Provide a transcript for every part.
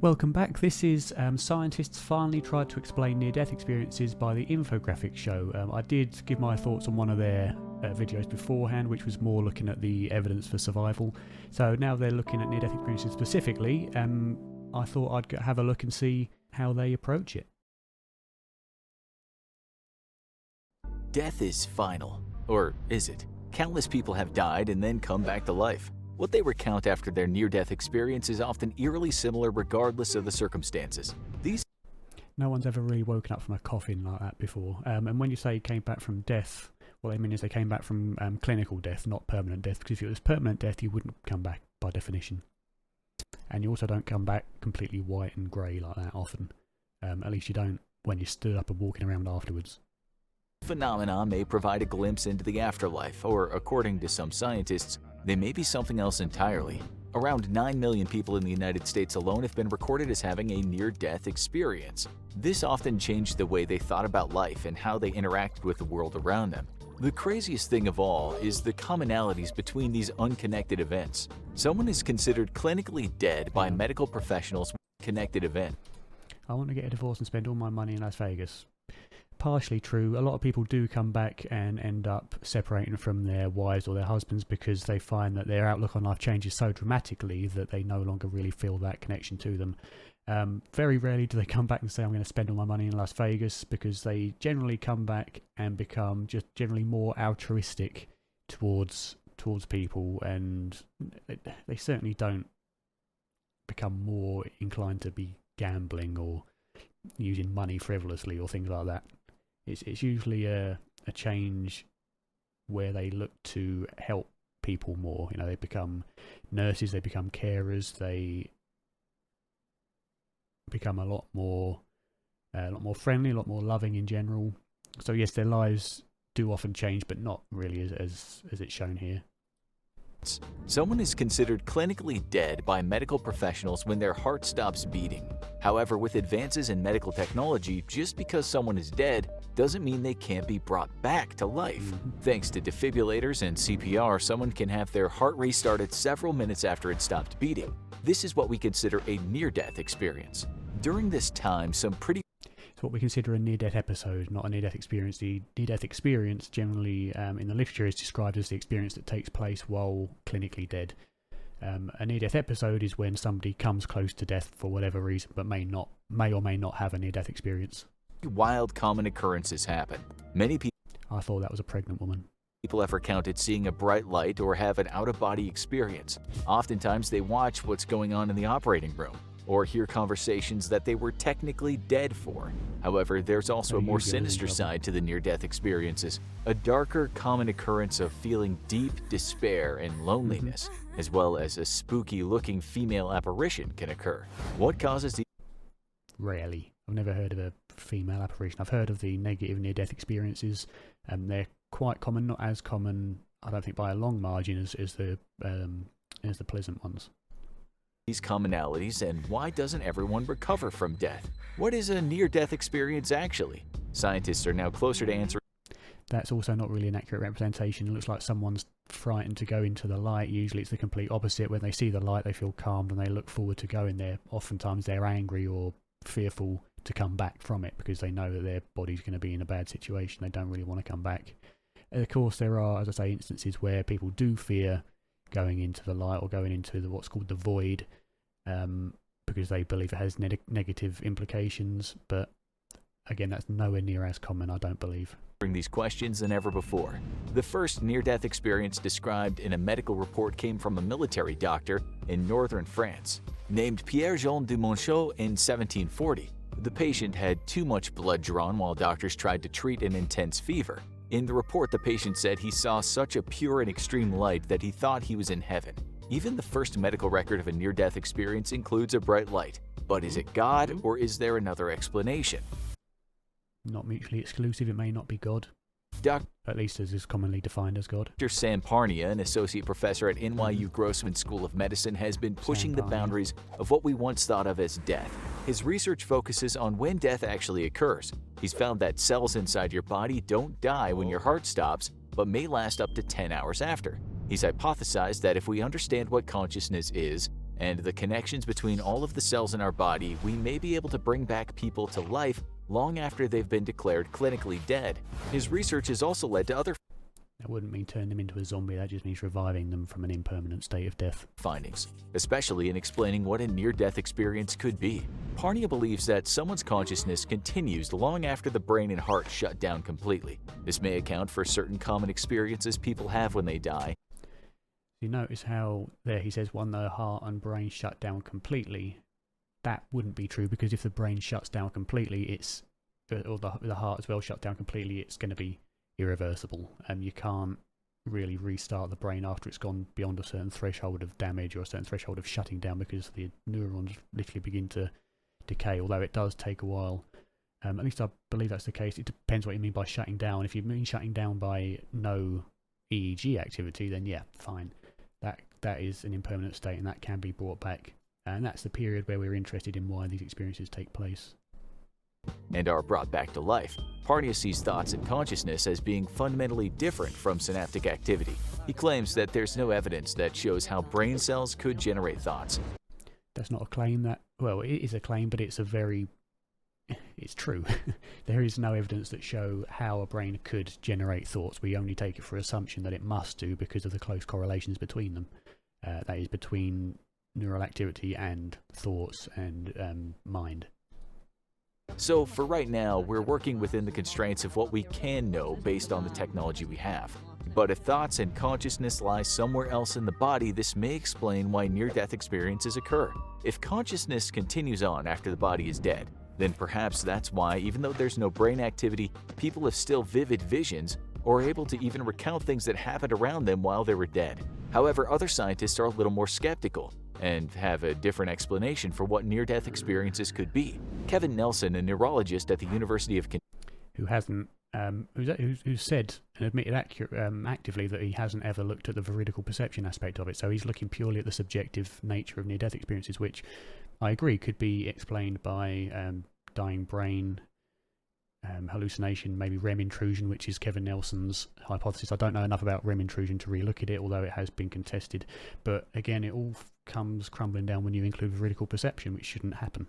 Welcome back. This is Scientists Finally Tried to Explain Near-Death Experiences by the Infographics show. I did give my thoughts on one of their videos beforehand, which was more looking at the evidence for survival. So now they're looking at near-death experiences specifically. I thought I'd have a look and see how they approach it. Death is final. Or is it? Countless people have died and then come back to life. What they recount after their near-death experience is often eerily similar regardless of the circumstances. No one's ever really woken up from a coffin like that before. And when you say came back from death, what they mean is they came back from clinical death, not permanent death, because if it was permanent death, you wouldn't come back by definition. And you also don't come back completely white and grey like that often. At least you don't when you're stood up and walking around afterwards. Phenomena may provide a glimpse into the afterlife, or according to some scientists, they may be something else entirely. Around 9 million people in the United States alone have been recorded as having a near-death experience. This often changed the way they thought about life and how they interacted with the world around them. The craziest thing of all is the commonalities between these unconnected events. Someone is considered clinically dead by medical professionals with a connected event. I want to get a divorce and spend all my money in Las Vegas. Partially true. A lot of people do come back and end up separating from their wives or their husbands because they find that their outlook on life changes so dramatically that they no longer really feel that connection to them. Very rarely do they come back and say, I'm going to spend all my money in Las Vegas, because they generally come back and become just generally more altruistic towards people, and they certainly don't become more inclined to be gambling or using money frivolously or things like that. It's usually a change where they look to help people more. You know, they become nurses, they become carers, they become a lot more friendly, a lot more loving in general. So yes, their lives do often change, but not really as it's shown here. Someone is considered clinically dead by medical professionals when their heart stops beating. However, with advances in medical technology, just because someone is dead doesn't mean they can't be brought back to life. Thanks to defibrillators and CPR, someone can have their heart restarted several minutes after it stopped beating. This is what we consider a near-death experience. During this time, It's what we consider a near-death episode, not a near-death experience. The near-death experience generally in the literature is described as the experience that takes place while clinically dead. A near-death episode is when somebody comes close to death for whatever reason, but may or may not have a near-death experience. Wild common occurrences happen. Many people I thought that was a pregnant woman. People have recounted seeing a bright light or have an out-of-body experience. Oftentimes they watch what's going on in the operating room, or hear conversations that they were technically dead for. However, there's also a more sinister side to the near-death experiences, a darker common occurrence of feeling deep despair and loneliness, as well as a spooky-looking female apparition can occur. What causes the... Rarely. I've never heard of a female apparition. I've heard of the negative near-death experiences. They're quite common, not as common, I don't think, by a long margin as the pleasant ones. These commonalities, and why doesn't everyone recover from death? What is a near-death experience actually? Scientists are now closer to answering. That's also not really an accurate representation. It looks like someone's frightened to go into the light. Usually it's the complete opposite. When they see the light, they feel calmed and they look forward to going there. Oftentimes they're angry or fearful to come back from it because they know that their body's going to be in a bad situation. They don't really want to come back. And of course, there are, as I say, instances where people do fear going into the light or going into what's called the void, because they believe it has negative implications. But again, that's nowhere near as common, I don't believe. These questions than ever before. The first near-death experience described in a medical report came from a military doctor in northern France. Named Pierre-Jean de Monchaux in 1740, the patient had too much blood drawn while doctors tried to treat an intense fever. In the report, the patient said he saw such a pure and extreme light that he thought he was in heaven. Even the first medical record of a near-death experience includes a bright light. But is it God, or is there another explanation? Not mutually exclusive. It may not be God. At least as is commonly defined as God. Dr. Sam Parnia, an associate professor at NYU Grossman School of Medicine, has been pushing the boundaries of what we once thought of as death. His research focuses on when death actually occurs. He's found that cells inside your body don't die when your heart stops, but may last up to 10 hours after. He's hypothesized that if we understand what consciousness is and the connections between all of the cells in our body, we may be able to bring back people to life long after they've been declared clinically dead. His research has also led to other That wouldn't mean turning them into a zombie, that just means reviving them from an impermanent state of death. findings, especially in explaining what a near-death experience could be. Parnia believes that someone's consciousness continues long after the brain and heart shut down completely. This may account for certain common experiences people have when they die. You notice how there he says when the heart and brain shut down completely. That wouldn't be true, because if the brain shuts down completely, or the heart as well shut down completely, it's going to be irreversible. You can't really restart the brain after it's gone beyond a certain threshold of damage or a certain threshold of shutting down, because the neurons literally begin to decay, although it does take a while. At least I believe that's the case. It depends what you mean by shutting down. If you mean shutting down by no EEG activity, then yeah, fine. That is an impermanent state, and that can be brought back. And that's the period where we're interested in why these experiences take place. And are brought back to life. Parnia sees thoughts and consciousness as being fundamentally different from synaptic activity. He claims that there's no evidence that shows how brain cells could generate thoughts. That's not a claim well, it is a claim, but it's true. There is no evidence that show how a brain could generate thoughts. We only take it for assumption that it must do because of the close correlations between them. That is, between neural activity and thoughts and mind. So for right now, we're working within the constraints of what we can know based on the technology we have. But if thoughts and consciousness lie somewhere else in the body, this may explain why near-death experiences occur. If consciousness continues on after the body is dead, then perhaps that's why, even though there's no brain activity, people have still vivid visions or are able to even recount things that happened around them while they were dead. However, other scientists are a little more skeptical and have a different explanation for what near-death experiences could be. Kevin Nelson, a neurologist at the University of who's said and admitted actively that he hasn't ever looked at the veridical perception aspect of it. So he's looking purely at the subjective nature of near-death experiences, which I agree could be explained by dying brain, hallucination, maybe Rem intrusion, which is Kevin Nelson's hypothesis. I don't know enough about Rem intrusion to really look at it, although it has been contested. But again, it all comes crumbling down when you include veridical perception, which shouldn't happen.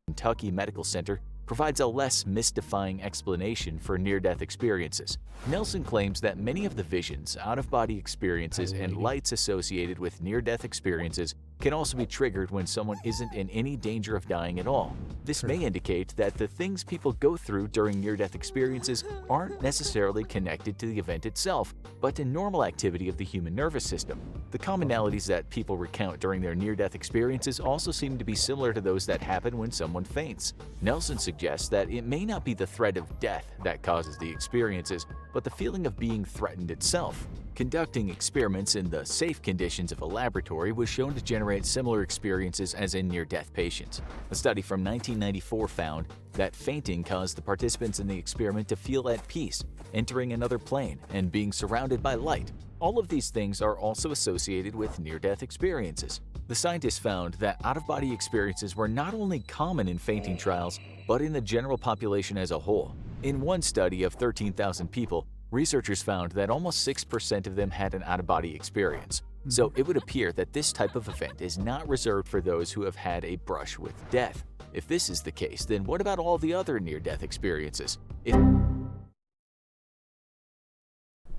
Kentucky Medical Center provides a less mystifying explanation for near-death experiences. Nelson claims that many of the visions, out-of-body experiences, and lights associated with near-death experiences can also be triggered when someone isn't in any danger of dying at all. This may indicate that the things people go through during near-death experiences aren't necessarily connected to the event itself, but to normal activity of the human nervous system. The commonalities that people recount during their near-death experiences also seem to be similar to those that happen when someone faints. Nelson suggests that it may not be the threat of death that causes the experiences, but the feeling of being threatened itself. Conducting experiments in the safe conditions of a laboratory was shown to generate similar experiences as in near-death patients. A study from 1994 found that fainting caused the participants in the experiment to feel at peace, entering another plane, and being surrounded by light. All of these things are also associated with near-death experiences. The scientists found that out-of-body experiences were not only common in fainting trials, but in the general population as a whole. In one study of 13,000 people, researchers found that almost 6% of them had an out-of-body experience. So it would appear that this type of event is not reserved for those who have had a brush with death. If this is the case, then what about all the other near-death experiences?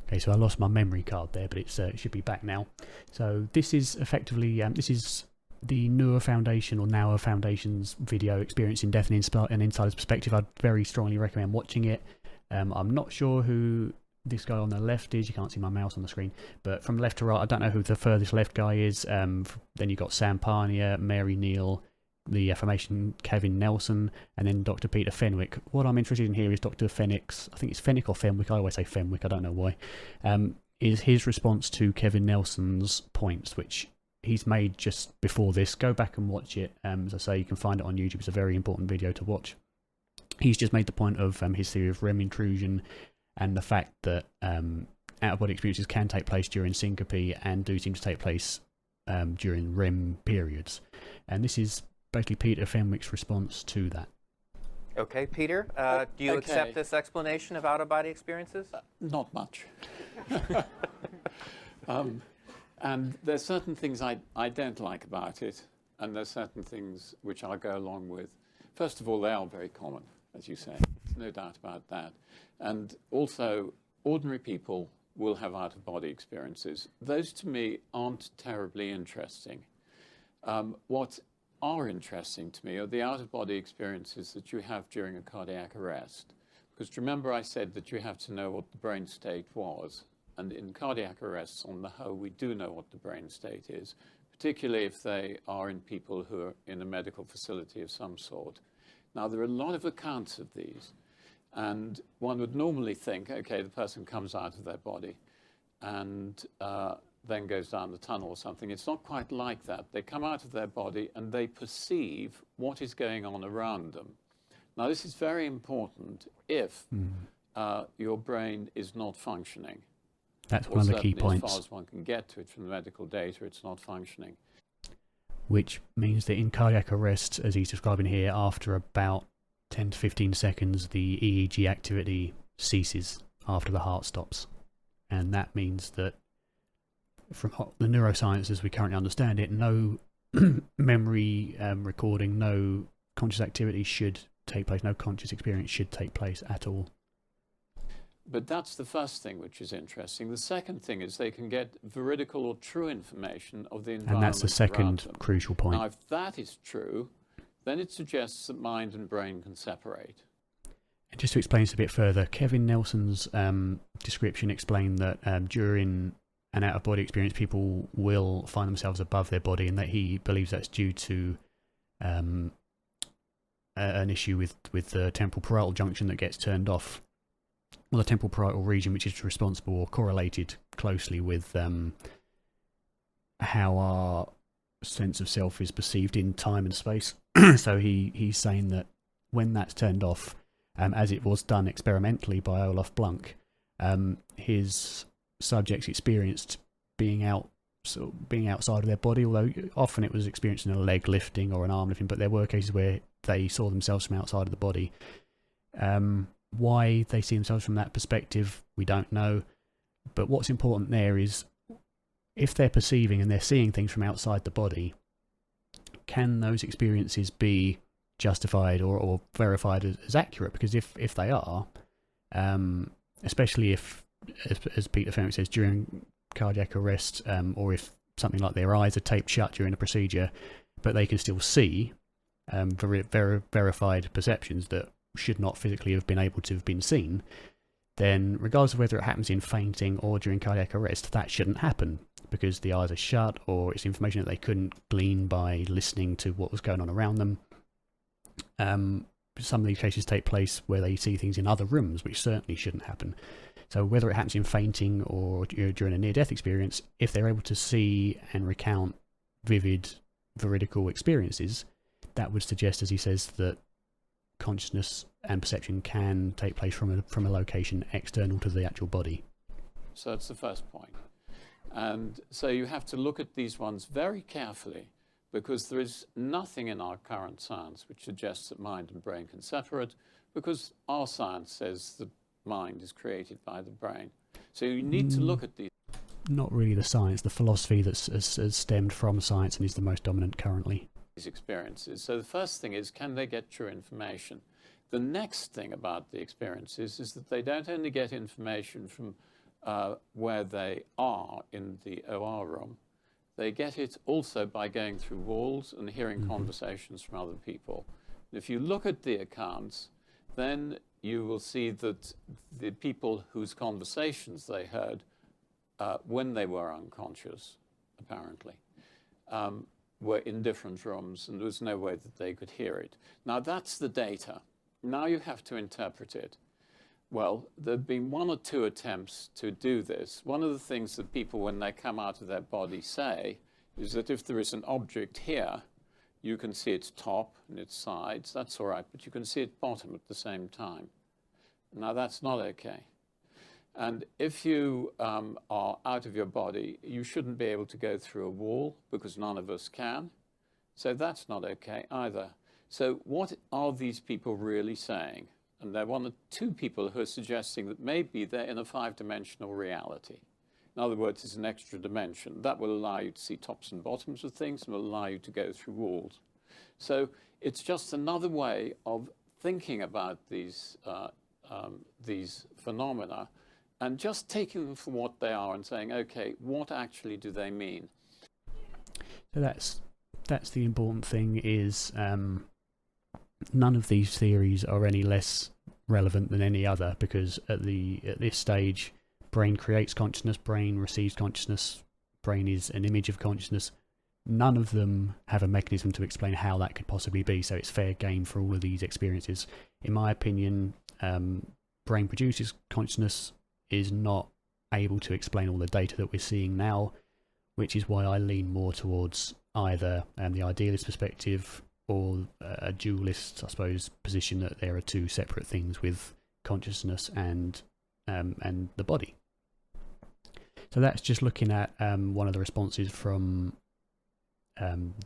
Okay, so I lost my memory card there, but it should be back now. So this is effectively this is the Noor Foundation or Noor Foundation's video Experiencing Death in an Insider's Perspective. I'd very strongly recommend watching it. I'm not sure who this guy on the left is. You can't see my mouse on the screen, but from left to right, I don't know who the furthest left guy is. Then you've got Sam Parnia, Mary Neal, the affirmation Kevin Nelson, and then Dr. Peter Fenwick. What I'm interested in here is Dr. Fenwick's, I think it's Fenwick or Fenwick, I always say Fenwick, I don't know why, is his response to Kevin Nelson's points, which he's made just before this. Go back and watch it. As I say, you can find it on YouTube. It's a very important video to watch. He's just made the point of his theory of Rem intrusion and the fact that out-of-body experiences can take place during syncope and do seem to take place during REM periods. And this is basically Peter Fenwick's response to that. Okay, Peter, do you accept this explanation of out-of-body experiences? Not much. And there's certain things I don't like about it, and there's certain things which I'll go along with. First of all, they are very common, as you say. There's no doubt about that. And also, ordinary people will have out-of-body experiences. Those, to me, aren't terribly interesting. What are interesting to me are the out-of-body experiences that you have during a cardiac arrest. Because remember I said that you have to know what the brain state was. And in cardiac arrests, on the whole, we do know what the brain state is, particularly if they are in people who are in a medical facility of some sort. Now, there are a lot of accounts of these. And one would normally think, okay, the person comes out of their body and then goes down the tunnel or something. It's not quite like that. They come out of their body and they perceive what is going on around them. Now, this is very important if your brain is not functioning. That's one of the key points. As far as one can get to it from the medical data, it's not functioning. Which means that in cardiac arrest, as he's describing here, after about 10 to 15 seconds, the EEG activity ceases after the heart stops. And that means that from the neuroscience as we currently understand it, no memory recording, no conscious activity should take place, no conscious experience should take place at all. But that's the first thing which is interesting. The second thing is they can get veridical or true information of the environment. And that's the second crucial point. Now, if that is true, then it suggests that mind and brain can separate. And just to explain this a bit further, Kevin Nelson's description explained that during an out-of-body experience, people will find themselves above their body, and that he believes that's due to an issue with the temporal parietal junction that gets turned off. Well, the temporal parietal region, which is responsible or correlated closely with how our sense of self is perceived in time and space. So he's saying that when that's turned off, as it was done experimentally by Olaf Blunk, his subjects experienced being outside of their body, although often it was experiencing a leg lifting or an arm lifting, but there were cases where they saw themselves from outside of the body. Why they see themselves from that perspective, we don't know. But what's important there is if they're perceiving and they're seeing things from outside the body, can those experiences be justified or verified as accurate? Because if they are, especially if, as Peter Fenwick says, during cardiac arrest, or if something like their eyes are taped shut during a procedure, but they can still see verified perceptions that should not physically have been able to have been seen, then regardless of whether it happens in fainting or during cardiac arrest, that shouldn't happen because the eyes are shut, or it's information that they couldn't glean by listening to what was going on around them. Some of these cases take place where they see things in other rooms, which certainly shouldn't happen. So whether it happens in fainting or during a near-death experience, if they're able to see and recount vivid, veridical experiences, that would suggest, as he says, that consciousness and perception can take place from a location external to the actual body. So that's the first point. And so you have to look at these ones very carefully, because there is nothing in our current science which suggests that mind and brain can separate, because our science says that mind is created by the brain. So you need to look at these. Not really the science, the philosophy that's has stemmed from science and is the most dominant currently. These experiences. So the first thing is, can they get true information? The next thing about the experiences is that they don't only get information from where they are in the OR room, they get it also by going through walls and hearing conversations from other people. And if you look at the accounts, then you will see that the people whose conversations they heard when they were unconscious, apparently, were in different rooms, and there was no way that they could hear it. Now, that's the data. Now you have to interpret it. Well, there have been one or two attempts to do this. One of the things that people, when they come out of their body, say is that if there is an object here, you can see its top and its sides. That's all right, but you can see its bottom at the same time. Now, that's not okay. And if you are out of your body, you shouldn't be able to go through a wall, because none of us can. So that's not okay either. So what are these people really saying? And there are one or two people who are suggesting that maybe they're in a 5-dimensional reality. In other words, it's an extra dimension. That will allow you to see tops and bottoms of things and will allow you to go through walls. So it's just another way of thinking about these phenomena and just taking them for what they are and saying, okay, what actually do they mean? So that's the important thing, is none of these theories are any less relevant than any other, because at this stage, brain creates consciousness, brain receives consciousness, brain is an image of consciousness. None of them have a mechanism to explain how that could possibly be, so it's fair game for all of these experiences. In my opinion, brain produces consciousness is not able to explain all the data that we're seeing now, which is why I lean more towards either the idealist perspective or a dualist, I suppose, position that there are two separate things with consciousness and the body. So that's just looking at one of the responses from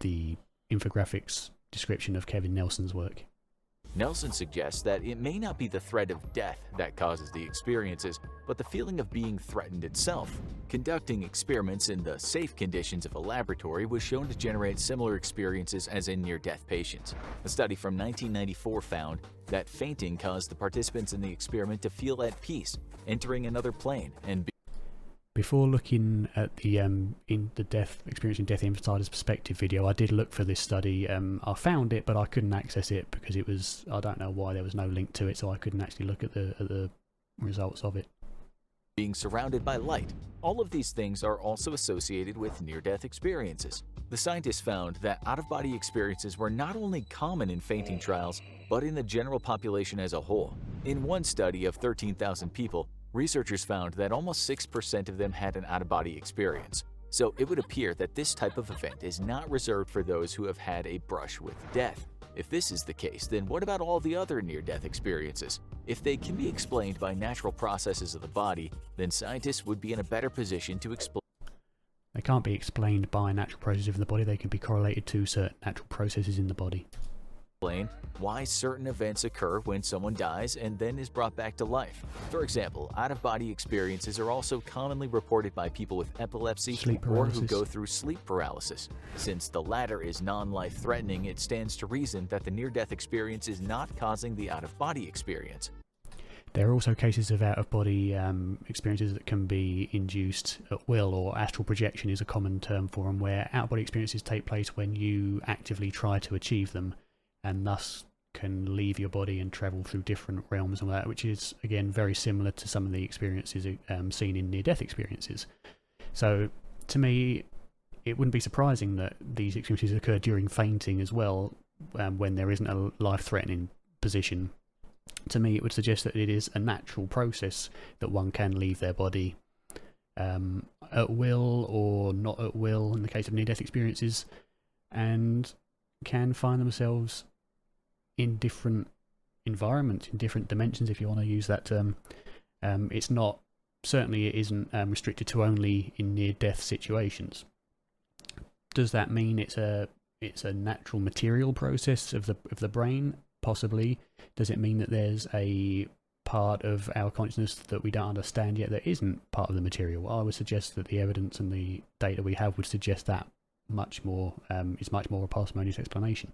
the infographics description of Kevin Nelson's work. Nelson suggests that it may not be the threat of death that causes the experiences, but the feeling of being threatened itself. Conducting experiments in the safe conditions of a laboratory was shown to generate similar experiences as in near-death patients. A study from 1994 found that fainting caused the participants in the experiment to feel at peace, entering another plane, and before looking at the Experiencing Death Insider's Perspective video, I did look for this study. I found it, but I couldn't access it because it was, I don't know why there was no link to it, so I couldn't actually look at the results of it. being surrounded by light. All of these things are also associated with near-death experiences. The scientists found that out-of-body experiences were not only common in fainting trials, but in the general population as a whole. In one study of 13,000 people, researchers found that almost 6% of them had an out-of-body experience. So it would appear that this type of event is not reserved for those who have had a brush with death. If this is the case, then what about all the other near-death experiences? If they can be explained by natural processes of the body, then scientists would be in a better position to explain. They can't be explained by natural processes of the body, they can be correlated to certain natural processes in the body. Why certain events occur when someone dies and then is brought back to life. For example, out-of-body experiences are also commonly reported by people with epilepsy or who go through sleep paralysis. Since the latter is non-life threatening, it stands to reason that the near-death experience is not causing the out-of-body experience. There are also cases of out-of-body experiences that can be induced at will, or astral projection is a common term for them, where out-of-body experiences take place when you actively try to achieve them, and thus can leave your body and travel through different realms and all that, which is again very similar to some of the experiences seen in near-death experiences. So to me, it wouldn't be surprising that these experiences occur during fainting as well, when there isn't a life-threatening position. To me, it would suggest that it is a natural process that one can leave their body at will or not at will in the case of near-death experiences, and can find themselves in different environments, in different dimensions, if you want to use that term. It's not, certainly it isn't restricted to only in near-death situations. Does that mean it's a natural material process of the brain? Possibly. Does it mean that there's a part of our consciousness that we don't understand yet that isn't part of the material? Well, I would suggest that the evidence and the data we have would suggest that much more is much more a parsimonious explanation.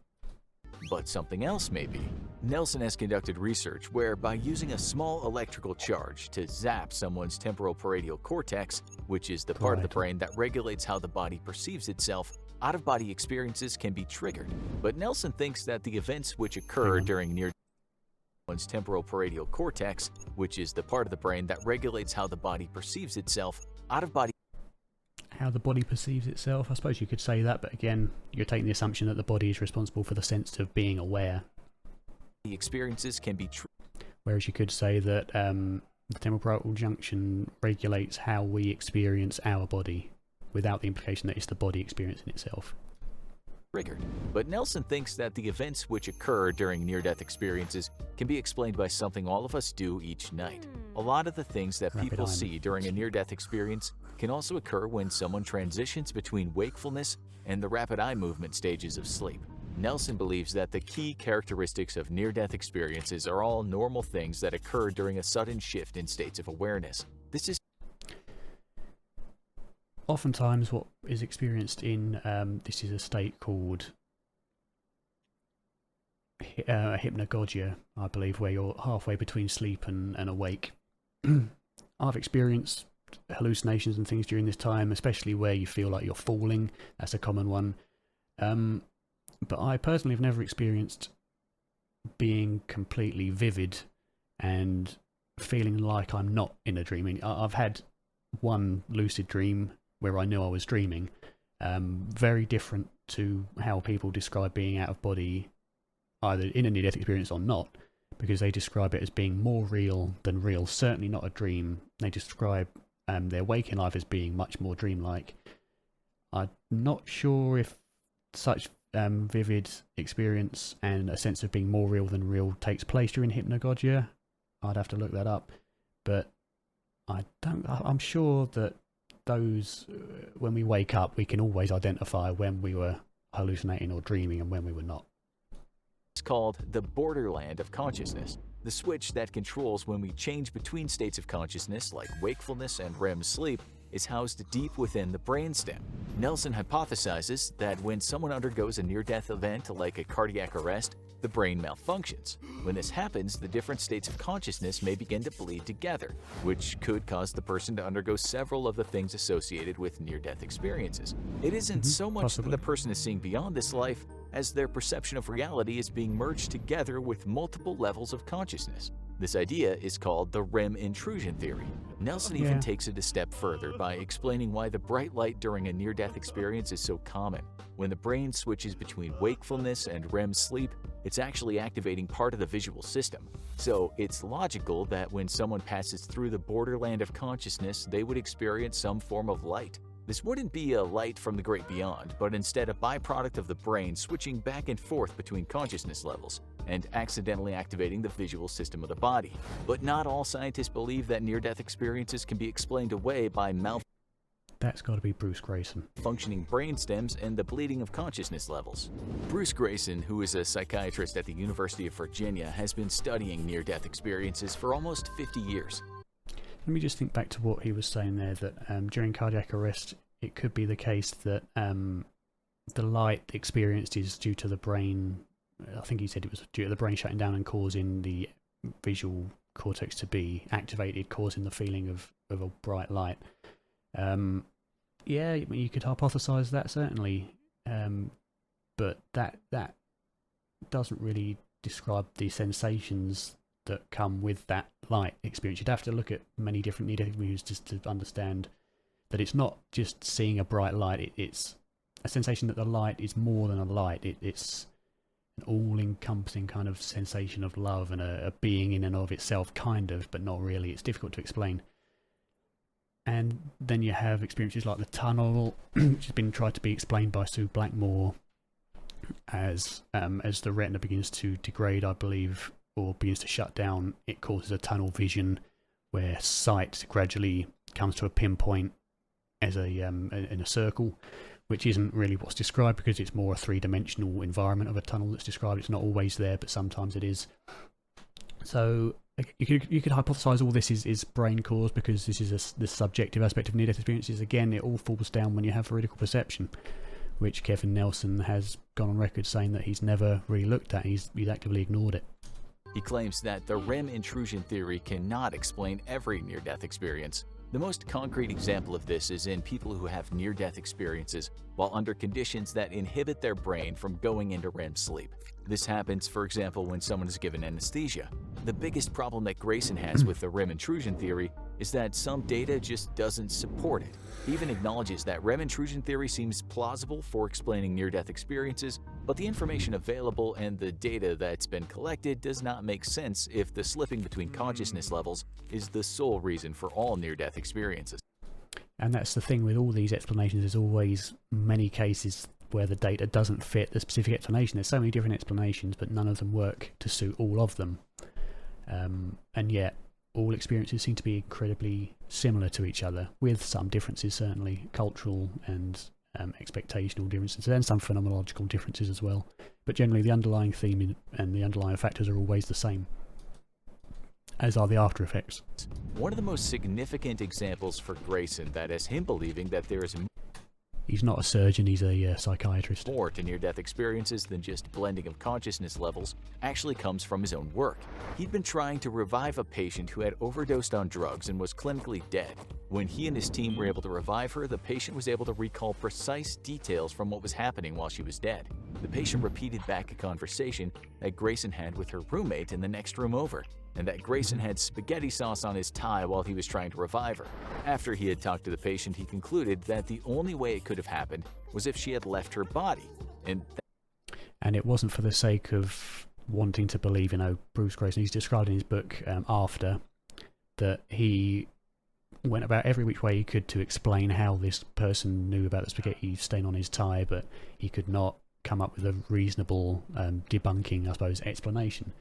But something else may be. Nelson has conducted research where, by using a small electrical charge to zap someone's temporal-parietal cortex, which is the part of the brain that regulates how the body perceives itself, out-of-body experiences can be triggered. But Nelson thinks that the events which occur during near one's temporal-parietal cortex, which is the part of the brain that regulates how the body perceives itself, out-of-body how the body perceives itself, I suppose you could say that, but again, you're taking the assumption that the body is responsible for the sense of being aware. The experiences can be whereas you could say that the temporal-parietal junction regulates how we experience our body, without the implication that it's the body experiencing itself. Triggered. But Nelson thinks that the events which occur during near-death experiences can be explained by something all of us do each night. A lot of the things that people see during a near-death experience can also occur when someone transitions between wakefulness and the rapid eye movement stages of sleep. Nelson believes that the key characteristics of near-death experiences are all normal things that occur during a sudden shift in states of awareness. This is oftentimes what is experienced in this is a state called Hypnagogia, I believe, where you're halfway between sleep and awake. I've experienced hallucinations and things during this time, especially where you feel like you're falling. That's a common one. But I personally have never experienced being completely vivid and feeling like I'm not in a dream. I've had one lucid dream where I knew I was dreaming, very different to how people describe being out of body, either in a near-death experience or not, because they describe it as being more real than real, certainly not a dream. They describe their waking life as being much more dreamlike. I'm not sure if such vivid experience and a sense of being more real than real takes place during hypnagogia. I'd have to look that up, but I'm sure that those, when we wake up, we can always identify when we were hallucinating or dreaming and when we were not. It's called the Borderland of Consciousness, the switch that controls when we change between states of consciousness like wakefulness and REM sleep is housed deep within the brainstem. Nelson hypothesizes that when someone undergoes a near-death event like a cardiac arrest, the brain malfunctions. When this happens, the different states of consciousness may begin to bleed together, which could cause the person to undergo several of the things associated with near-death experiences. It isn't so much that the person is seeing beyond this life, as their perception of reality is being merged together with multiple levels of consciousness. This idea is called the Rem Intrusion Theory. Nelson even takes it a step further by explaining why the bright light during a near-death experience is so common. When the brain switches between wakefulness and REM sleep, it's actually activating part of the visual system. So it's logical that when someone passes through the borderland of consciousness, they would experience some form of light. This wouldn't be a light from the great beyond, but instead a byproduct of the brain switching back and forth between consciousness levels and accidentally activating the visual system of the body. But not all scientists believe that near-death experiences can be explained away by That's got to be Bruce Grayson. functioning brainstems and the bleeding of consciousness levels. Bruce Grayson, who is a psychiatrist at the University of Virginia, has been studying near-death experiences for almost 50 years. Let me just think back to what he was saying there, that during cardiac arrest, it could be the case that the light experienced is due to the brain. I think he said it was due to the brain shutting down and causing the visual cortex to be activated, causing the feeling of a bright light. Yeah, I mean, you could hypothesize that, certainly, but that doesn't really describe the sensations that come with that light experience. You'd have to look at many different near-death views just to understand that it's not just seeing a bright light, it's a sensation that the light is more than a light. It's an all-encompassing kind of sensation of love and a being in and of itself, kind of, but not really. It's difficult to explain. And then you have experiences like the tunnel, which has been tried to be explained by Sue Blackmore as the retina begins to degrade, I believe, or begins to shut down. It causes a tunnel vision where sight gradually comes to a pinpoint as in a circle, which isn't really what's described because it's more a three-dimensional environment of a tunnel that's described. It's not always there, but sometimes it is. So you could hypothesize all this is brain caused because this is the subjective aspect of near-death experiences. Again, it all falls down when you have veridical perception, which Kevin Nelson has gone on record saying that he's never really looked at. He's actively ignored it. He claims that the Rem Intrusion Theory cannot explain every near-death experience. The most concrete example of this is in people who have near-death experiences while under conditions that inhibit their brain from going into REM sleep. This happens, for example, when someone is given anesthesia. The biggest problem that Grayson has with the Rem Intrusion Theory is that some data just doesn't support it. He even acknowledges that Rem Intrusion Theory seems plausible for explaining near-death experiences, but the information available and the data that's been collected does not make sense if the slipping between consciousness levels is the sole reason for all near-death experiences. And that's the thing with all these explanations. There's always many cases where the data doesn't fit the specific explanation. There's so many different explanations, but none of them work to suit all of them. And yet, all experiences seem to be incredibly similar to each other, with some differences, certainly cultural and expectational differences, and some phenomenological differences as well. But generally the underlying theme and the underlying factors are always the same, as are the after effects. One of the most significant examples for Grayson that has him believing that there is He's not a surgeon, he's a psychiatrist. more to near-death experiences than just blending of consciousness levels actually comes from his own work. He'd been trying to revive a patient who had overdosed on drugs and was clinically dead. When he and his team were able to revive her, the patient was able to recall precise details from what was happening while she was dead. The patient repeated back a conversation that Grayson had with her roommate in the next room over, and that Grayson had spaghetti sauce on his tie while he was trying to revive her. After he had talked to the patient, he concluded that the only way it could have happened was if she had left her body. And it wasn't for the sake of wanting to believe, Bruce Grayson, he's described in his book After, that he went about every which way he could to explain how this person knew about the spaghetti stain on his tie, but he could not come up with a reasonable debunking, I suppose, explanation.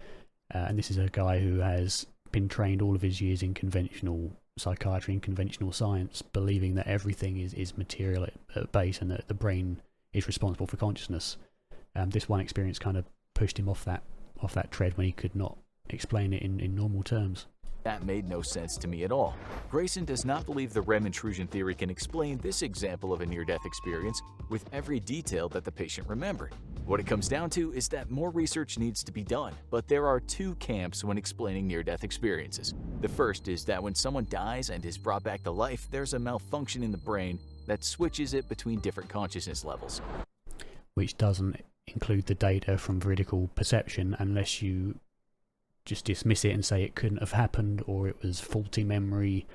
And this is a guy who has been trained all of his years in conventional psychiatry and conventional science, believing that everything is material at base and that the brain is responsible for consciousness. This one experience kind of pushed him off that tread when he could not explain it in normal terms. That made no sense to me at all. Grayson does not believe the Rem Intrusion Theory can explain this example of a near-death experience with every detail that the patient remembered. What it comes down to is that more research needs to be done, but there are two camps when explaining near-death experiences. The first is that when someone dies and is brought back to life, there's a malfunction in the brain that switches it between different consciousness levels. Which doesn't include the data from veridical perception unless you just dismiss it and say it couldn't have happened, or it was faulty memory,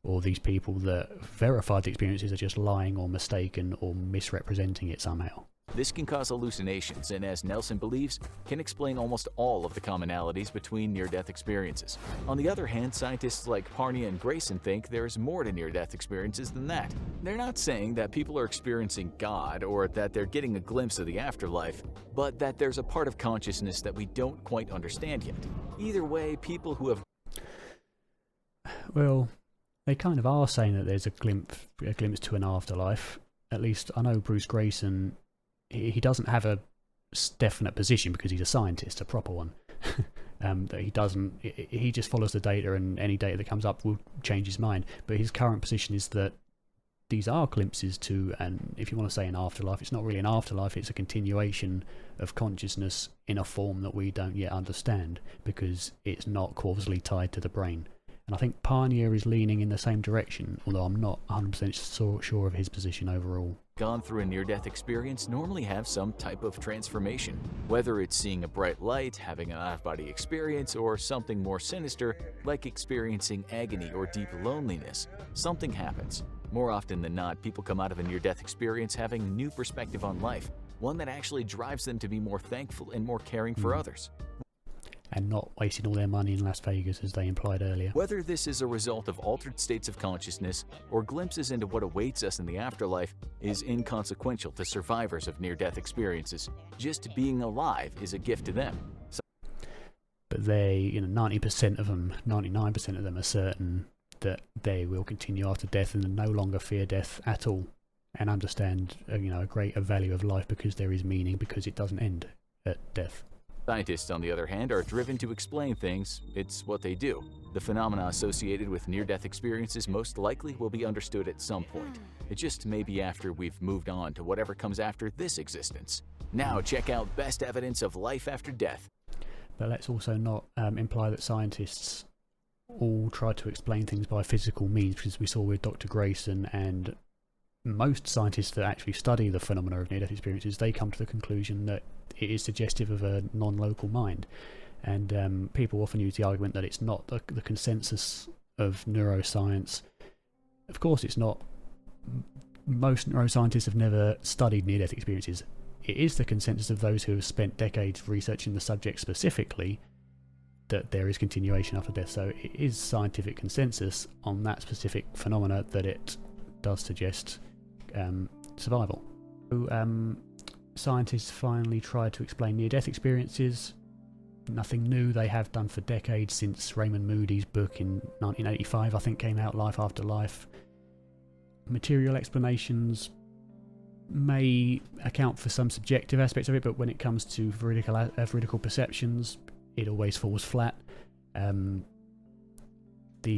or these people that verified the experiences are just lying or mistaken or misrepresenting it somehow. This can cause hallucinations and, as Nelson believes, can explain almost all of the commonalities between near-death experiences. On the other hand, scientists like Parnia and Grayson think there is more to near-death experiences than that. They're not saying that people are experiencing God or that they're getting a glimpse of the afterlife, but that there's a part of consciousness that we don't quite understand yet. Either way, people who have... Well, they kind of are saying that there's a glimpse to an afterlife. At least I know Bruce Grayson, he doesn't have a definite position because he's a scientist, a proper one. That he just follows the data, and any data that comes up will change his mind. But his current position is that these are glimpses to, and if you want to say an afterlife, it's not really an afterlife, it's a continuation of consciousness in a form that we don't yet understand because it's not causally tied to the brain. And I think Parnia is leaning in the same direction, although I'm not 100% sure of his position overall. Gone through a near-death experience normally have some type of transformation. Whether it's seeing a bright light, having an out-of-body experience, or something more sinister, like experiencing agony or deep loneliness, something happens. More often than not, people come out of a near-death experience having new perspective on life, one that actually drives them to be more thankful and more caring for others. And not wasting all their money in Las Vegas, as they implied earlier. Whether this is a result of altered states of consciousness or glimpses into what awaits us in the afterlife is inconsequential to survivors of near-death experiences. Just being alive is a gift to them. But they, 90% of them, 99% of them are certain that they will continue after death and no longer fear death at all, and understand, a greater value of life because there is meaning, because it doesn't end at death. Scientists, on the other hand, are driven to explain things. It's what they do. The phenomena associated with near-death experiences most likely will be understood at some point. It just may be after we've moved on to whatever comes after this existence. Now check out Best Evidence of Life After Death. But let's also not imply that scientists all try to explain things by physical means, because we saw with Dr. Grayson and most scientists that actually study the phenomena of near-death experiences, they come to the conclusion that it is suggestive of a non-local mind. And people often use the argument that it's not the consensus of neuroscience. Of course it's not. Most neuroscientists have never studied near-death experiences. It is the consensus of those who have spent decades researching the subject specifically that there is continuation after death. So it is scientific consensus on that specific phenomena that it does suggest survival. So, scientists finally tried to explain near-death experiences. Nothing new. They have done for decades, since Raymond Moody's book in 1985, I think, came out, Life After Life. Material explanations may account for some subjective aspects of it, but when it comes to veridical perceptions, it always falls flat. The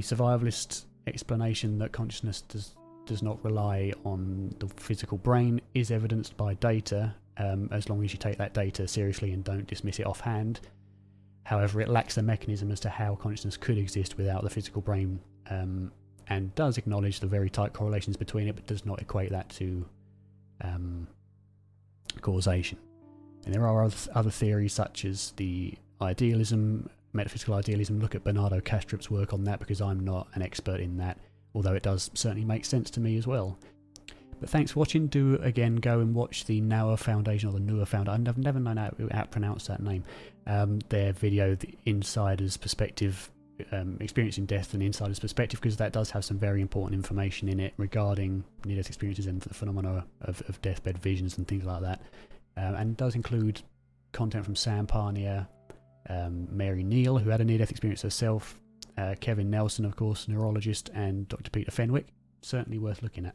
survivalist explanation that consciousness does not rely on the physical brain is evidenced by data, as long as you take that data seriously and don't dismiss it offhand. However, it lacks a mechanism as to how consciousness could exist without the physical brain, and does acknowledge the very tight correlations between it, but does not equate that to causation. And there are other theories, such as the idealism, metaphysical idealism. Look at Bernardo Kastrup's work on that, because I'm not an expert in that, although it does certainly make sense to me as well. But thanks for watching. Do again go and watch the Noah Foundation, or the Noah Foundation, I've never known how to pronounce that name, their video, The Insider's Perspective, Experiencing Death and Insider's Perspective, because that does have some very important information in it regarding near-death experiences and the phenomena of deathbed visions and things like that, and does include content from Sam Parnier, Mary Neal, who had a near-death experience herself, Kevin Nelson, of course, neurologist, and Dr. Peter Fenwick. Certainly worth looking at.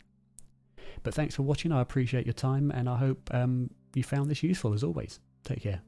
But thanks for watching. I appreciate your time, and I hope you found this useful as always. Take care.